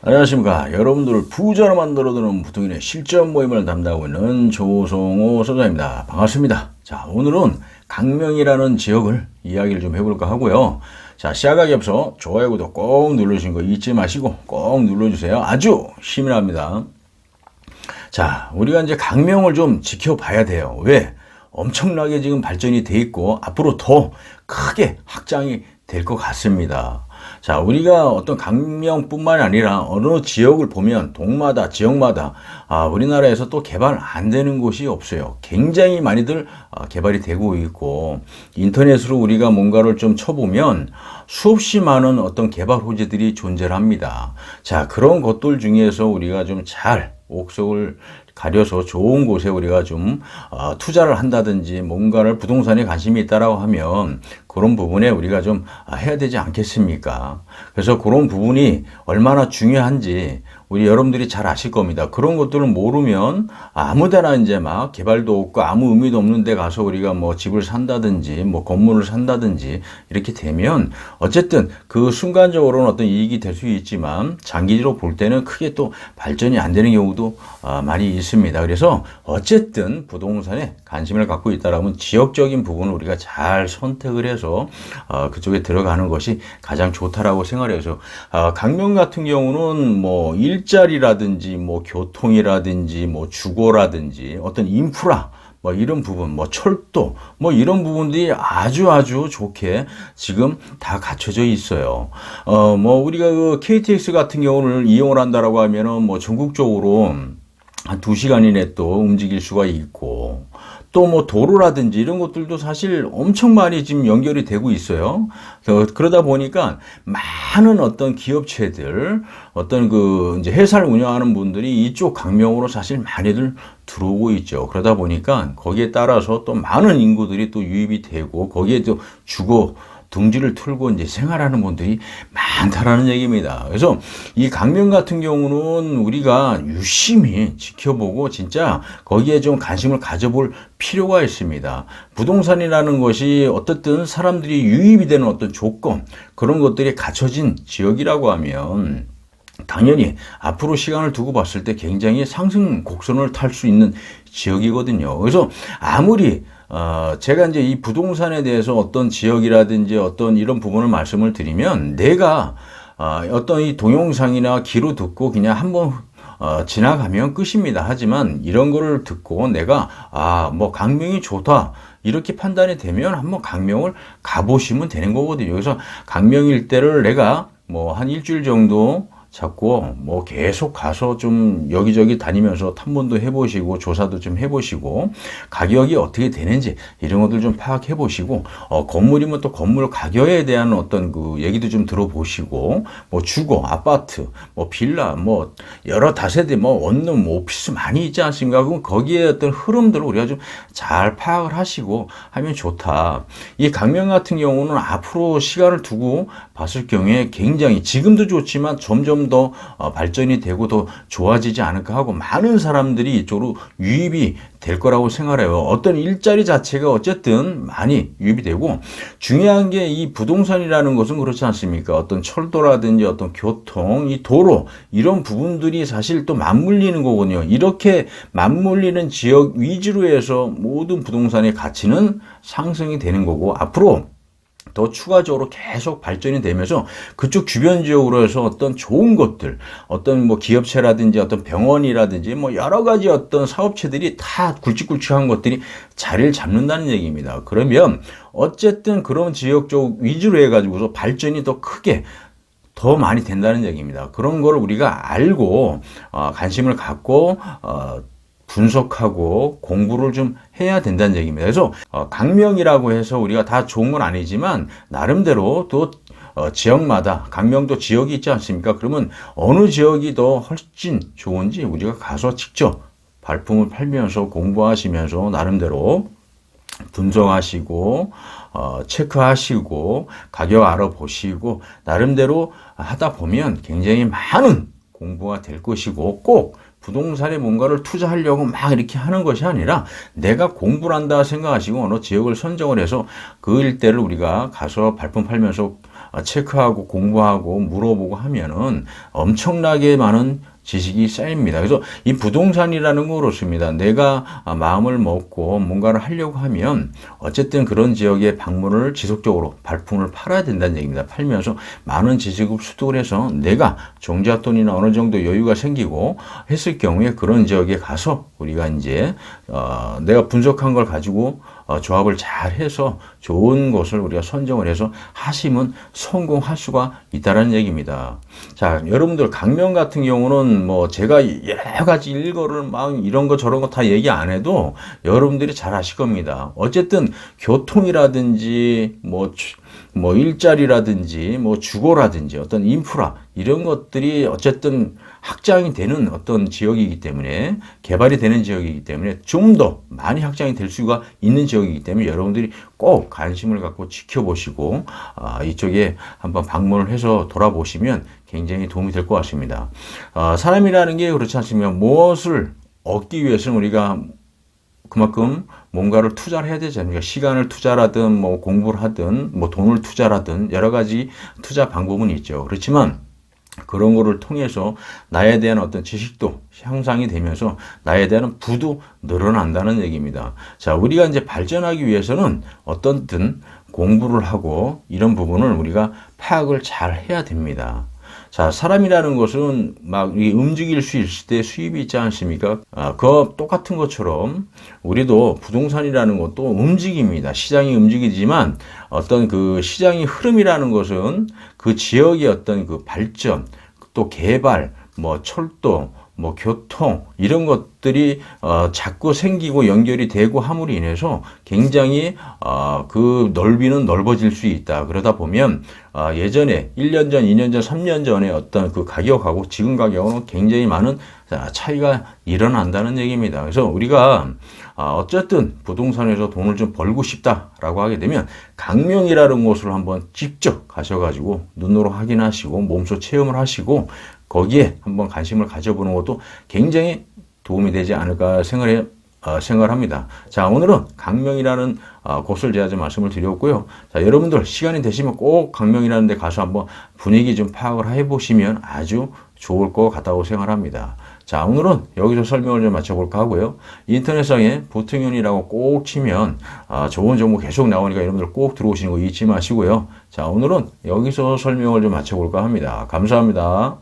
안녕하십니까. 여러분들을 부자로 만들어드는 부통인의 실전 모임을 담당하고 있는 조성호 소장입니다. 반갑습니다. 자, 오늘은 강명이라는 지역을 이야기를 좀 해볼까 하고요. 자, 시작하기 앞서 좋아요, 구독 꼭 눌러주신 거 잊지 마시고 꼭 눌러주세요. 아주 힘이 납니다. 자, 우리가 이제 강명을 좀 지켜봐야 돼요. 왜? 엄청나게 지금 발전이 돼 있고 앞으로 더 크게 확장이 될 것 같습니다. 자, 우리가 어떤 강명뿐만 아니라 어느 지역을 보면 동마다 지역마다 우리나라에서 또 개발 안 되는 곳이 없어요. 굉장히 많이들 개발이 되고 있고 인터넷으로 우리가 뭔가를 좀 쳐보면 수없이 많은 어떤 개발 호재들이 존재를 합니다. 자, 그런 것들 중에서 우리가 좀 잘 옥석을 가려서 좋은 곳에 우리가 좀 투자를 한다든지 뭔가를 부동산에 관심이 있다라고 하면 그런 부분에 우리가 좀 해야 되지 않겠습니까? 그래서 그런 부분이 얼마나 중요한지 우리 여러분들이 잘 아실 겁니다. 그런 것들을 모르면 아무데나 이제 막 개발도 없고 아무 의미도 없는 데 가서 우리가 뭐 집을 산다든지 뭐 건물을 산다든지 이렇게 되면 어쨌든 그 순간적으로는 어떤 이익이 될 수 있지만 장기적으로 볼 때는 크게 또 발전이 안 되는 경우도 많이 있습니다. 그래서 어쨌든 부동산에 관심을 갖고 있다라면 지역적인 부분을 우리가 잘 선택을 해서 그쪽에 들어가는 것이 가장 좋다라고 생각을 해서 강명 같은 경우는 뭐 일자리라든지 뭐 교통이라든지 뭐 주거라든지 어떤 인프라 뭐 이런 부분, 뭐 철도, 뭐 이런 부분들이 아주 좋게 지금 다 갖춰져 있어요. 뭐 우리가 그 KTX 같은 경우를 이용을 한다라고 하면은 뭐 전국적으로 한 2시간 이내 또 움직일 수가 있고 또 뭐 도로라든지 이런 것들도 사실 엄청 많이 지금 연결이 되고 있어요. 그러다 보니까 많은 어떤 기업체들, 어떤 그 이제 회사를 운영하는 분들이 이쪽 강명으로 사실 많이들 들어오고 있죠. 그러다 보니까 거기에 따라서 또 많은 인구들이 또 유입이 되고 거기에 또 주거 둥지를 틀고 이제 생활하는 분들이 많다라는 얘기입니다. 그래서 이 강명 같은 경우는 우리가 유심히 지켜보고 진짜 거기에 좀 관심을 가져볼 필요가 있습니다. 부동산이라는 것이 어떻든 사람들이 유입이 되는 어떤 조건, 그런 것들이 갖춰진 지역이라고 하면 당연히 앞으로 시간을 두고 봤을 때 굉장히 상승 곡선을 탈 수 있는 지역이거든요. 그래서 아무리 제가 이제 이 부동산에 대해서 어떤 지역이라든지 어떤 이런 부분을 말씀을 드리면 내가 어떤 이 동영상이나 기로 듣고 그냥 한번 지나가면 끝입니다. 하지만 이런 거를 듣고 내가 뭐 강명이 좋다 이렇게 판단이 되면 한번 강명을 가보시면 되는 거거든요. 그래서 강명 일대를 내가 뭐 한 일주일 정도 잡고 뭐 계속 가서 좀 여기저기 다니면서 탐문도 해보시고 조사도 좀 해보시고 가격이 어떻게 되는지 이런 것들 좀 파악해 보시고 건물이면 또 건물 가격에 대한 어떤 그 얘기도 좀 들어보시고 뭐 주거 아파트 뭐 빌라 뭐 여러 다세대 뭐 원룸 뭐 오피스 많이 있지 않습니까? 그럼 거기에 어떤 흐름들을 우리가 좀 잘 파악을 하시고 하면 좋다. 이 강명 같은 경우는 앞으로 시간을 두고 봤을 경우에 굉장히 지금도 좋지만 점점 더 발전이 되고 더 좋아지지 않을까 하고 많은 사람들이 이쪽으로 유입이 될 거라고 생각해요. 어떤 일자리 자체가 어쨌든 많이 유입이 되고 중요한 게 이 부동산이라는 것은 그렇지 않습니까? 어떤 철도라든지 어떤 교통, 이 도로 이런 부분들이 사실 또 맞물리는 거거든요. 이렇게 맞물리는 지역 위주로 해서 모든 부동산의 가치는 상승이 되는 거고 앞으로 더 추가적으로 계속 발전이 되면서 그쪽 주변 지역으로 해서 어떤 좋은 것들, 어떤 뭐 기업체라든지 어떤 병원이라든지 뭐 여러 가지 어떤 사업체들이 다 굵직굵직한 것들이 자리를 잡는다는 얘기입니다. 그러면 어쨌든 그런 지역 쪽 위주로 해가지고서 발전이 더 크게 더 많이 된다는 얘기입니다. 그런 걸 우리가 알고 관심을 갖고 분석하고 공부를 좀 해야 된다는 얘기입니다. 그래서 강명이라고 해서 우리가 다 좋은 건 아니지만 나름대로 또 지역마다 강명도 지역이 있지 않습니까? 그러면 어느 지역이 더 훨씬 좋은지 우리가 가서 직접 발품을 팔면서 공부하시면서 나름대로 분석하시고 체크하시고 가격 알아보시고 나름대로 하다 보면 굉장히 많은 공부가 될 것이고 꼭 부동산에 뭔가를 투자하려고 막 이렇게 하는 것이 아니라 내가 공부를 한다 생각하시고 어느 지역을 선정을 해서 그 일대를 우리가 가서 발품 팔면서 체크하고 공부하고 물어보고 하면은 엄청나게 많은 지식이 쌓입니다. 그래서 이 부동산이라는 거 그렇습니다. 내가 마음을 먹고 뭔가를 하려고 하면 어쨌든 그런 지역에 방문을 지속적으로 발품을 팔아야 된다는 얘기입니다. 팔면서 많은 지식을 수득을 해서 내가 종잣돈이나 어느 정도 여유가 생기고 했을 경우에 그런 지역에 가서 우리가 이제 내가 분석한 걸 가지고 조합을 잘 해서 좋은 곳을 우리가 선정을 해서 하시면 성공할 수가 있다는 얘기입니다. 자, 여러분들 강명 같은 경우는 뭐 제가 여러 가지 일거를 막 이런 거 저런 거 다 얘기 안 해도 여러분들이 잘 아실 겁니다. 어쨌든 교통이라든지 뭐 일자리라든지 뭐 주거라든지 어떤 인프라 이런 것들이 어쨌든 확장이 되는 어떤 지역이기 때문에 개발이 되는 지역이기 때문에 좀 더 많이 확장이 될 수가 있는 지역이기 때문에 여러분들이 꼭 관심을 갖고 지켜보시고 이쪽에 한번 방문을 해서 돌아보시면 굉장히 도움이 될 것 같습니다. 사람이라는 게 그렇지 않습니까? 무엇을 얻기 위해서는 우리가 그만큼 뭔가를 투자를 해야 되지 않습니까? 시간을 투자라든 뭐 공부를 하든 뭐 돈을 투자라든 여러 가지 투자 방법은 있죠. 그렇지만 그런 거를 통해서 나에 대한 어떤 지식도 향상이 되면서 나에 대한 부도 늘어난다는 얘기입니다. 자, 우리가 이제 발전하기 위해서는 어떻든 공부를 하고 이런 부분을 우리가 파악을 잘 해야 됩니다. 자, 사람이라는 것은 막 움직일 수 있을 때 수입이 있지 않습니까? 그 똑같은 것처럼 우리도 부동산이라는 것도 움직입니다. 시장이 움직이지만 어떤 그 시장의 흐름이라는 것은 그 지역의 어떤 그 발전, 또 개발, 뭐 철도, 뭐 교통 이런 것들이 자꾸 생기고 연결이 되고 함으로 인해서 굉장히 그 넓이는 넓어질 수 있다. 그러다 보면 예전에 1년 전, 2년 전, 3년 전에 어떤 그 가격하고 지금 가격은 굉장히 많은 차이가 일어난다는 얘기입니다. 그래서 우리가 어쨌든 부동산에서 돈을 좀 벌고 싶다라고 하게 되면 강명이라는 곳을 한번 직접 가셔가지고 눈으로 확인하시고 몸소 체험을 하시고 거기에 한번 관심을 가져보는 것도 굉장히 도움이 되지 않을까 생각을 합니다. 자, 오늘은 강명이라는 곳을 제가 좀 말씀을 드렸고요. 자, 여러분들 시간이 되시면 꼭 강명이라는 데 가서 한번 분위기 좀 파악을 해보시면 아주 좋을 것 같다고 생각합니다. 자, 오늘은 여기서 설명을 좀 마쳐볼까 하고요. 인터넷상에 보통연이라고 꼭 치면 좋은 정보 계속 나오니까 여러분들 꼭 들어오시는 거 잊지 마시고요. 자, 오늘은 여기서 설명을 좀 마쳐볼까 합니다. 감사합니다.